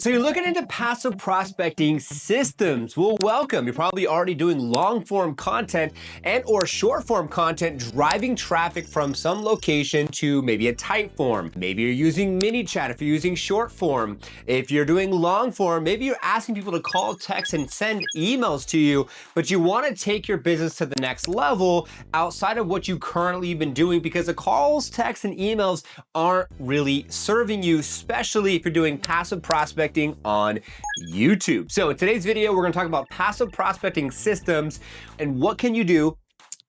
So you're looking into passive prospecting systems. Well, welcome. You're probably already doing long form content and or short form content, driving traffic from some location to maybe a tight form. Maybe you're using mini chat if you're using short form. If you're doing long form, maybe you're asking people to call, text, and send emails to you, but you want to take your business to the next level outside of what you currently been doing because the calls, texts, and emails aren't really serving you, especially if you're doing passive prospecting on YouTube. So in today's video, we're gonna talk about passive prospecting systems and what can you do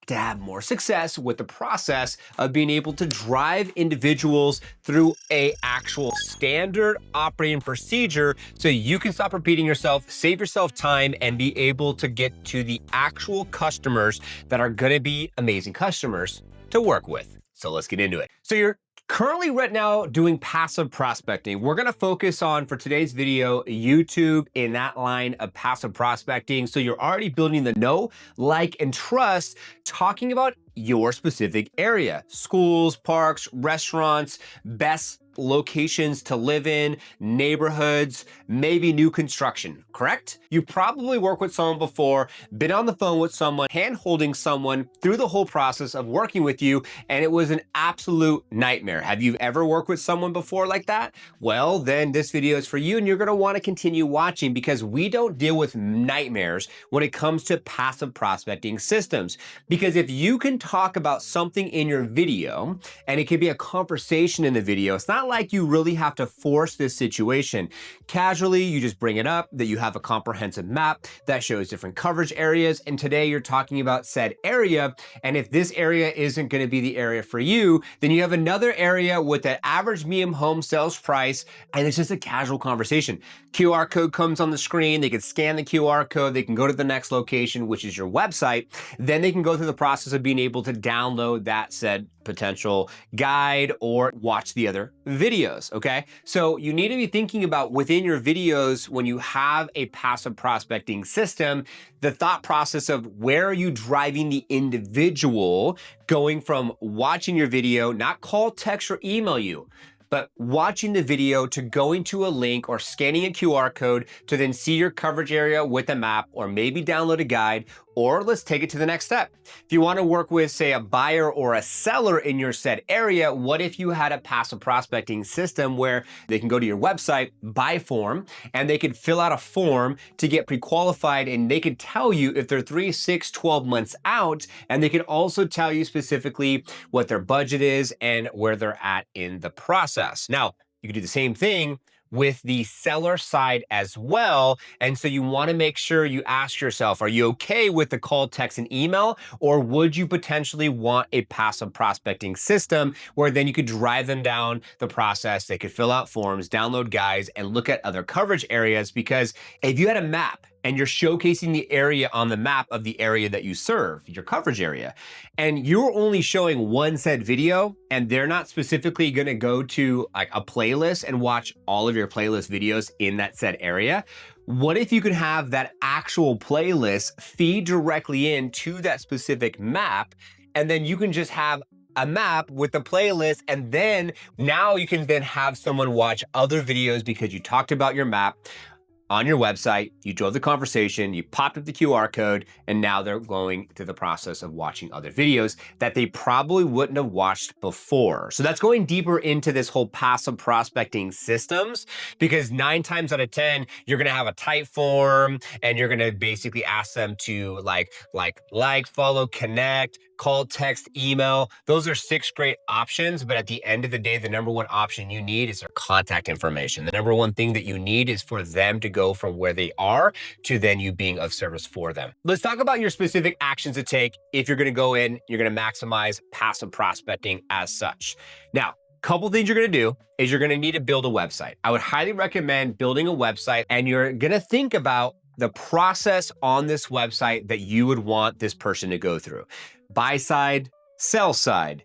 to have more success with the process of being able to drive individuals through a actual standard operating procedure so you can stop repeating yourself, save yourself time, and be able to get to the actual customers that are gonna be amazing customers to work with. So let's get into it. So you're currently right now doing passive prospecting. We're gonna focus on, for today's video, YouTube in that line of passive prospecting. So you're already building the know, like, and trust, talking about your specific area. Schools, parks, restaurants, best locations to live in, neighborhoods, maybe new construction, correct? You probably worked with someone before, been on the phone with someone, hand-holding someone through the whole process of working with you, and it was an absolute nightmare. Have you ever worked with someone before like that? Well, then this video is for you and you're gonna wanna continue watching because we don't deal with nightmares when it comes to passive prospecting systems. Because if you can talk about something in your video, and it could be a conversation in the video, it's not like you really have to force this situation. Casually, you just bring it up that you have a comprehensive map that shows different coverage areas, and today you're talking about said area, and if this area isn't gonna be the area for you, then you have another area with that average medium home sales price, and it's just a casual conversation. QR code comes on the screen, they can scan the QR code, they can go to the next location, which is your website, then they can go through the process of being able to download that said potential guide or watch the other videos, okay? So you need to be thinking about within your videos when you have a passive prospecting system, the thought process of where are you driving the individual going from watching your video, not call, text, or email you, but watching the video to going to a link or scanning a QR code to then see your coverage area with a map or maybe download a guide, or let's take it to the next step. If you want to work with, say, a buyer or a seller in your said area, what if you had a passive prospecting system where they can go to your website, buy form, and they could fill out a form to get pre-qualified, and they could tell you if they're 3, 6, 12 months out, and they can also tell you specifically what their budget is and where they're at in the process. Now, you can do the same thing with the seller side as well. And so you want to make sure you ask yourself, are you okay with the call, text, and email? Or would you potentially want a passive prospecting system where then you could drive them down the process? They could fill out forms, download guides, and look at other coverage areas. Because if you had a map and you're showcasing the area on the map of the area that you serve, your coverage area, and you're only showing one said video, and they're not specifically gonna go to like a playlist and watch all of your playlist videos in that said area, what if you could have that actual playlist feed directly into that specific map, and then you can just have a map with the playlist, and then now you can then have someone watch other videos because you talked about your map on your website, you drove the conversation, you popped up the QR code, and now they're going through the process of watching other videos that they probably wouldn't have watched before. So that's going deeper into this whole passive prospecting systems, because 9 times out of 10, you're gonna have a tight form and you're gonna basically ask them to like, follow, connect, call, text, email. Those are 6 great options, but at the end of the day, the number one option you need is their contact information. The number one thing that you need is for them to go from where they are to then you being of service for them. Let's talk about your specific actions to take if you're gonna go in, you're gonna maximize passive prospecting as such. Now, couple things you're gonna do is you're gonna need to build a website. I would highly recommend building a website, and you're gonna think about the process on this website that you would want this person to go through. Buy side, sell side,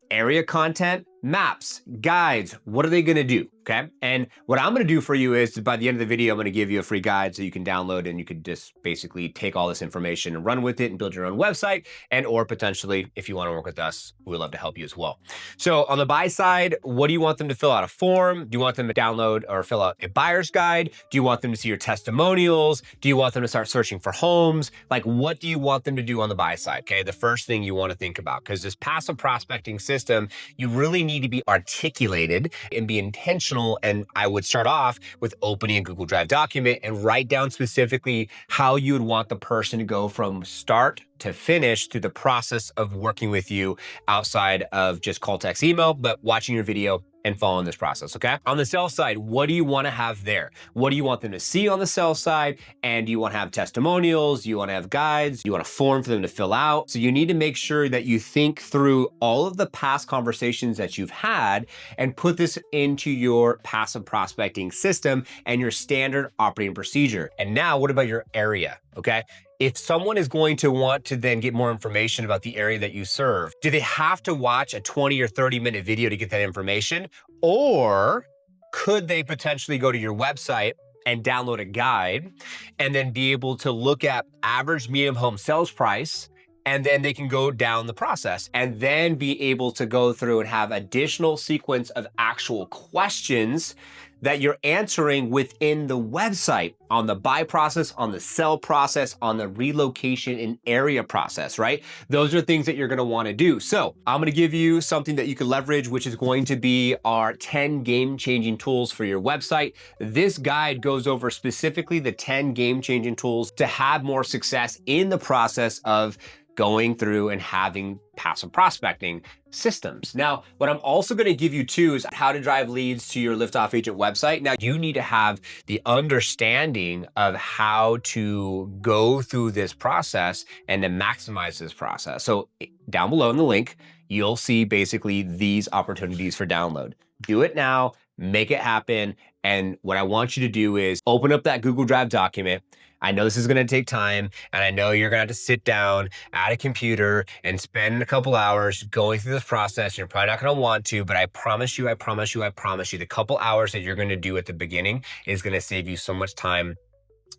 area content, maps, guides. What are they gonna do? Okay. And what I'm going to do for you is by the end of the video, I'm going to give you a free guide so you can download and you could just basically take all this information and run with it and build your own website. And or potentially, if you want to work with us, we'd love to help you as well. So on the buy side, what do you want them to fill out? A form? Do you want them to download or fill out a buyer's guide? Do you want them to see your testimonials? Do you want them to start searching for homes? Like, what do you want them to do on the buy side? Okay. The first thing you want to think about, because this passive prospecting system, you really need to be articulated and be intentional. And I would start off with opening a Google Drive document and write down specifically how you would want the person to go from start to finish through the process of working with you outside of just call, text, email, but watching your video and following this process, okay? On the sell side, what do you want to have there? What do you want them to see on the sell side? And do you want to have testimonials? You want to have guides? You want a form for them to fill out? So you need to make sure that you think through all of the past conversations that you've had and put this into your passive prospecting system and your standard operating procedure. And now what about your area, okay? If someone is going to want to then get more information about the area that you serve, do they have to watch a 20 or 30-minute video to get that information? Or could they potentially go to your website and download a guide and then be able to look at average medium home sales price, and then they can go down the process and then be able to go through and have additional sequence of actual questions that you're answering within the website on the buy process, on the sell process, on the relocation and area process, right? Those are things that you're gonna wanna do. So I'm gonna give you something that you can leverage, which is going to be our 10 game-changing tools for your website. This guide goes over specifically the 10 game-changing tools to have more success in the process of going through and having passive prospecting systems. Now, what I'm also going to give you too is how to drive leads to your Liftoff agent website. Now, you need to have the understanding of how to go through this process and to maximize this process. So down below in the link, you'll see basically these opportunities for download. Do it now, make it happen. And what I want you to do is open up that Google Drive document. I know this is gonna take time, and I know you're gonna have to sit down at a computer and spend a couple hours going through this process. You're probably not gonna want to, but I promise you, the couple hours that you're gonna do at the beginning is gonna save you so much time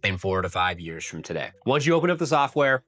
in 4 to 5 years from today. Once you open up the software,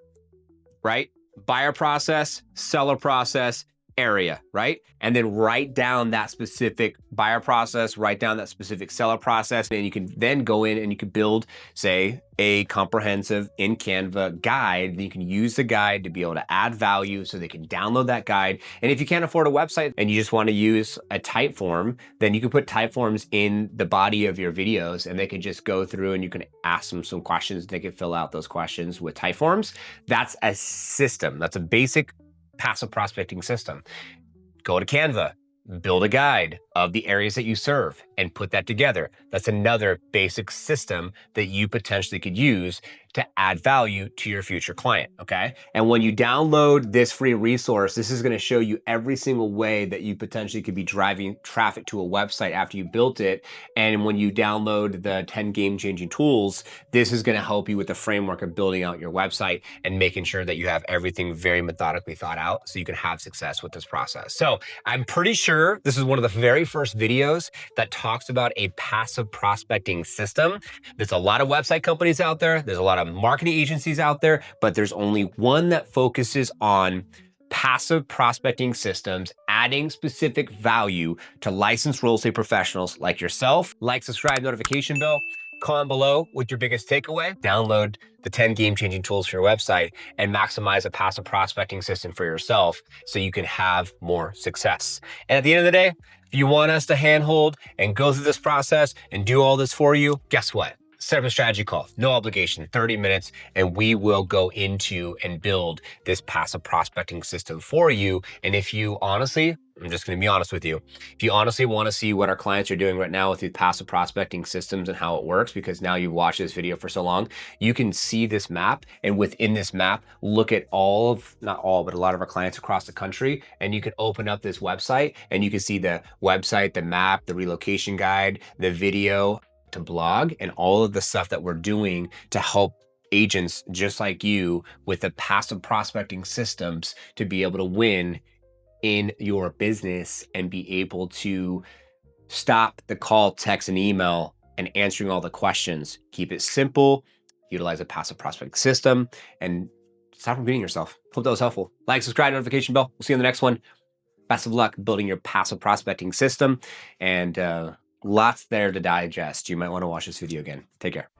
right? Buyer process, seller process, area, right? And then write down that specific buyer process, write down that specific seller process, and you can then go in and you can build, say, a comprehensive in Canva guide. You can use the guide to be able to add value so they can download that guide. And if you can't afford a website and you just want to use a type form, then you can put type forms in the body of your videos and they can just go through and you can ask them some questions. They can fill out those questions with type forms. That's a system. That's a basic passive prospecting system. Go to Canva, build a guide of the areas that you serve and put that together. That's another basic system that you potentially could use to add value to your future client, okay? And when you download this free resource, this is gonna show you every single way that you potentially could be driving traffic to a website after you built it. And when you download the 10 game-changing tools, this is gonna help you with the framework of building out your website and making sure that you have everything very methodically thought out so you can have success with this process. So I'm pretty sure this is one of the very first videos that talks about a passive prospecting system. There's a lot of website companies out there. There's a lot of marketing agencies out there, but there's only one that focuses on passive prospecting systems, adding specific value to licensed real estate professionals like yourself. Like, subscribe, notification bell, comment below with your biggest takeaway. Download the 10 game-changing tools for your website and maximize a passive prospecting system for yourself so you can have more success. And at the end of the day, if you want us to handhold and go through this process and do all this for you, guess what? Set up a strategy call, no obligation, 30 minutes, and we will go into and build this passive prospecting system for you. And if you honestly, I'm just gonna be honest with you, if you honestly wanna see what our clients are doing right now with these passive prospecting systems and how it works, because now you've watched this video for so long, you can see this map, and within this map, look at all of, not all, but a lot of our clients across the country, and you can open up this website, and you can see the website, the map, the relocation guide, the video, to blog, and all of the stuff that we're doing to help agents just like you with the passive prospecting systems to be able to win in your business and be able to Stop the call, text, and email and answering all the questions. Keep it simple, utilize a passive prospect system, and stop repeating yourself. Hope that was helpful. Like, subscribe, notification bell. We'll see you in the next one. Best of luck building your passive prospecting system, and lots there to digest. You might want to watch this video again. Take care.